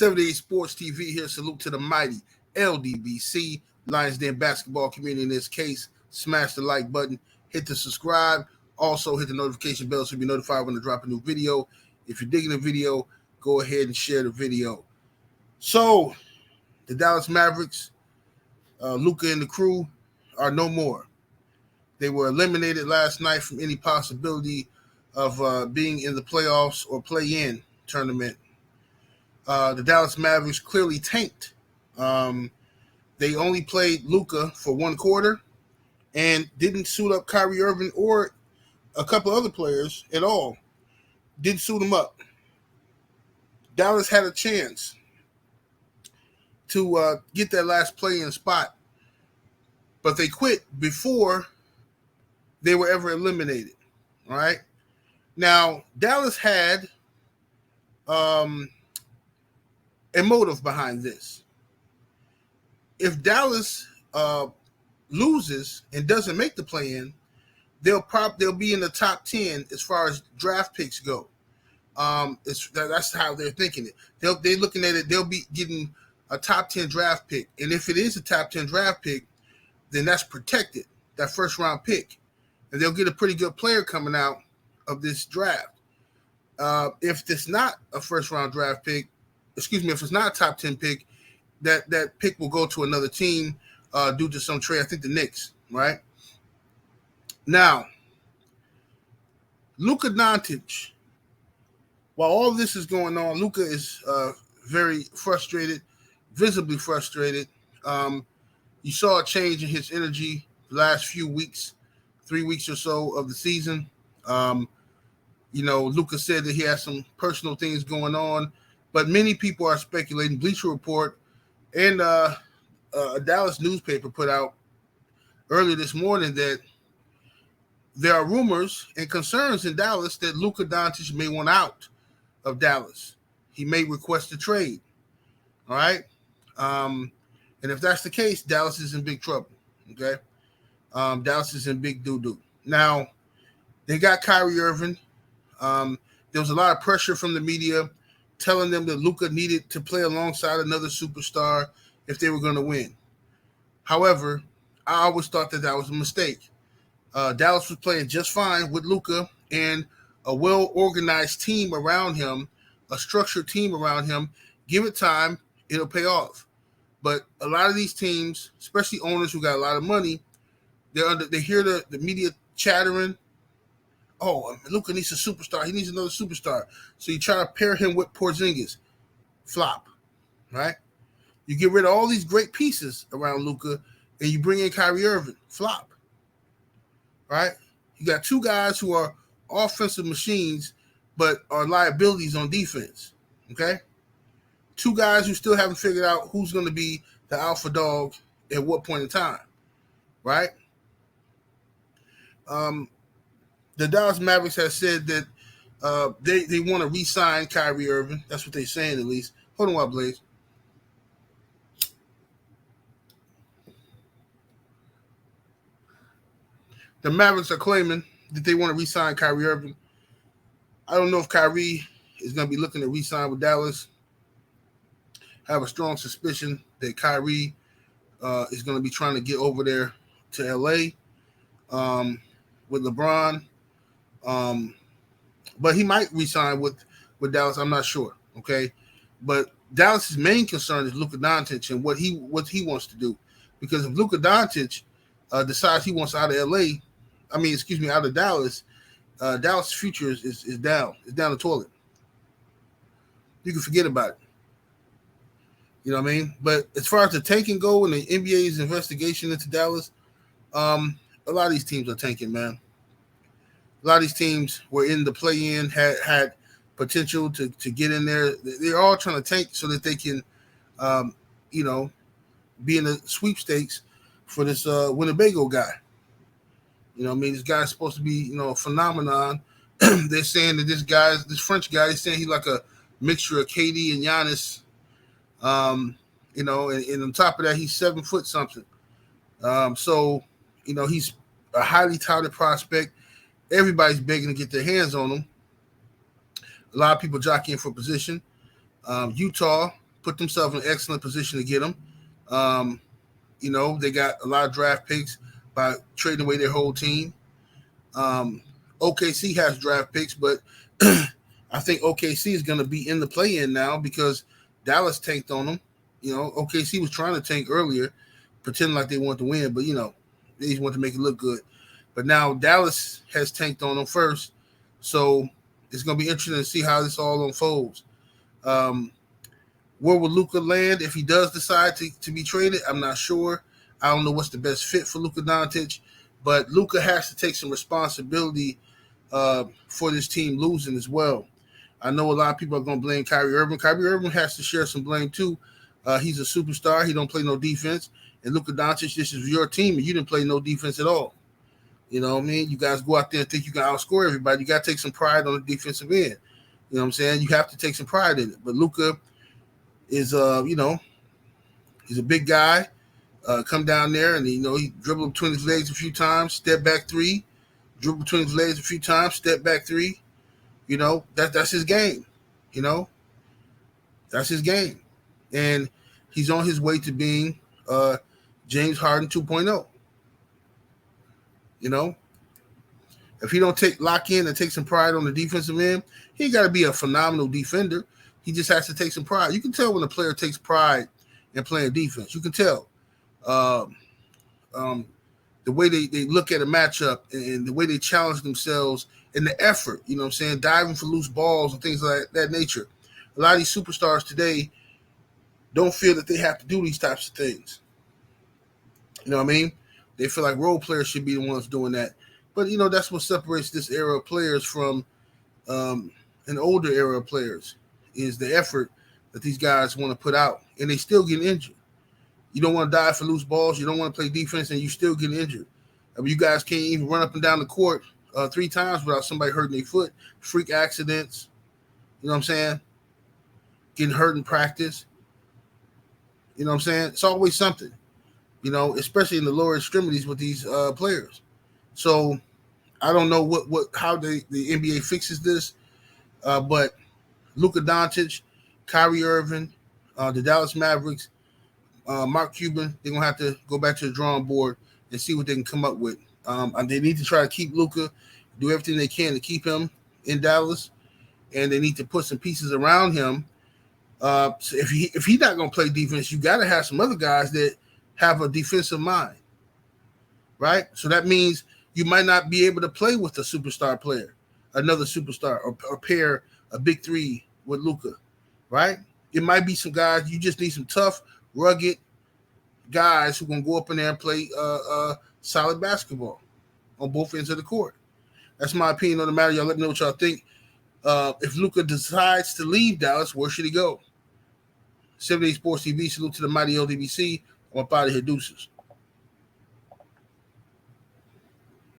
78 Sports TV here. Salute to the mighty LDBC, Lions Den basketball community in this case. Smash the like button, hit the subscribe. Also, hit the notification bell so you'll be notified when I drop a new video. If you're digging the video, go ahead and share the video. So, the Dallas Mavericks, Luka and the crew are no more. They were eliminated last night from any possibility of being in the playoffs or play-in tournament. The Dallas Mavericks clearly tanked. They only played Luka for one quarter and didn't suit up Kyrie Irving or a couple other players at all. Didn't suit them up. Dallas had a chance to get that last play-in spot, but they quit before they were ever eliminated. All right. Now, Dallas had a motive behind this. If Dallas loses and doesn't make the play-in, they'll be in the top 10 as far as draft picks go. That's how they're thinking it. They're looking at it. They'll be getting a top 10 draft pick, and if it is a top 10 draft pick, then that's protected, that first round pick, and they'll get a pretty good player coming out of this draft. If it's not a first round draft pick, if it's not a top 10 pick, that pick will go to another team due to some trade. I think the Knicks, right? Now, Luka Dončić, while all this is going on, Luka is very frustrated, visibly frustrated. You saw a change in his energy the last few weeks, 3 weeks or so of the season. Luka said that he has some personal things going on, but many people are speculating. Bleacher Report and a Dallas newspaper put out earlier this morning that there are rumors and concerns in Dallas that Luka Dončić may want out of Dallas. He may request a trade. All right. And if that's the case, Dallas is in big trouble. Okay. Dallas is in big doo-doo. Now, they got Kyrie Irving. There was a lot of pressure from the media telling them that Luka needed to play alongside another superstar if they were going to win. However, I always thought that was a mistake. Dallas was playing just fine with Luka and a well-organized team around him, a structured team around him. Give it time, it'll pay off. But a lot of these teams, especially owners who got a lot of money, they hear the media chattering. Oh, Luka needs a superstar. He needs another superstar. So you try to pair him with Porzingis. Flop, right? You get rid of all these great pieces around Luka, and you bring in Kyrie Irving. Flop, right? You got two guys who are offensive machines but are liabilities on defense, okay? Two guys who still haven't figured out who's going to be the alpha dog at what point in time, right? The Dallas Mavericks have said that they want to re-sign Kyrie Irving. That's what they're saying, at least. Hold on while, Blaze. The Mavericks are claiming that they want to re-sign Kyrie Irving. I don't know if Kyrie is going to be looking to re-sign with Dallas. I have a strong suspicion that Kyrie is going to be trying to get over there to L.A. With LeBron. But he might re-sign with Dallas. I'm not sure. Okay. But Dallas's main concern is Luka Dončić and what he wants to do. Because if Luka Dončić decides he wants out of out of Dallas, Dallas' future is down. It's down the toilet. You can forget about it. You know what I mean? But as far as the tanking go and the NBA's investigation into Dallas, a lot of these teams are tanking, man. A lot of these teams were in the play-in, had potential to get in there. They're all trying to tank so that they can, be in the sweepstakes for this Winnebago guy. You know what I mean? This guy's supposed to be, a phenomenon. They're saying that this French guy, they're saying he's like a mixture of KD and Giannis. And on top of that, he's 7 foot something. So he's a highly touted prospect. Everybody's begging to get their hands on him. A lot of people jockeying for position. Utah put themselves in an excellent position to get him. They got a lot of draft picks by trading away their whole team. OKC has draft picks, but I think OKC is going to be in the play-in now because Dallas tanked on them. OKC was trying to tank earlier, pretending like they wanted to win, but, they just want to make it look good. But now Dallas has tanked on them first, so it's going to be interesting to see how this all unfolds. Where will Luka land if he does decide to be traded? I'm not sure. I don't know what's the best fit for Luka Dončić, but Luka has to take some responsibility for this team losing as well. I know a lot of people are going to blame Kyrie Irving. Kyrie Irving has to share some blame too. He's a superstar. He don't play no defense. And Luka Dončić, this is your team, and you didn't play no defense at all. You know what I mean? You guys go out there and think you can outscore everybody. You got to take some pride on the defensive end. You know what I'm saying? You have to take some pride in it. But Luka is, he's a big guy. Come down there and, he dribbled between his legs a few times, step back three. Dribble between his legs a few times, step back three. That's his game. That's his game. And he's on his way to being James Harden 2.0. If he don't lock in and take some pride on the defensive end, he ain't got to be a phenomenal defender. He just has to take some pride. You can tell when a player takes pride in playing defense. You can tell. The way they look at a matchup and the way they challenge themselves and the effort, diving for loose balls and things like that nature. A lot of these superstars today don't feel that they have to do these types of things. You know what I mean? They feel like role players should be the ones doing that. But, that's what separates this era of players from an older era of players is the effort that these guys want to put out. And they still get injured. You don't want to dive for loose balls. You don't want to play defense, and you still get injured. I mean, you guys can't even run up and down the court 3 times without somebody hurting their foot. Freak accidents. You know what I'm saying? Getting hurt in practice. You know what I'm saying? It's always something, especially in the lower extremities with these players. So I don't know how the NBA fixes this, but Luka Dončić, Kyrie Irving, the Dallas Mavericks, Mark Cuban, they're going to have to go back to the drawing board and see what they can come up with. And they need to try to keep Luka, do everything they can to keep him in Dallas, and they need to put some pieces around him. So if he's not going to play defense, you got to have some other guys that have a defensive mind, right? So that means you might not be able to play with a superstar player, another superstar, or pair a big three with Luka, right? It might be some guys, you just need some tough, rugged guys who can go up in there and play solid basketball on both ends of the court. That's my opinion on the matter. Y'all let me know what y'all think. If Luka decides to leave Dallas, where should he go? 78 Sports TV, salute to the mighty LDBC. I'm up out of here, deuces.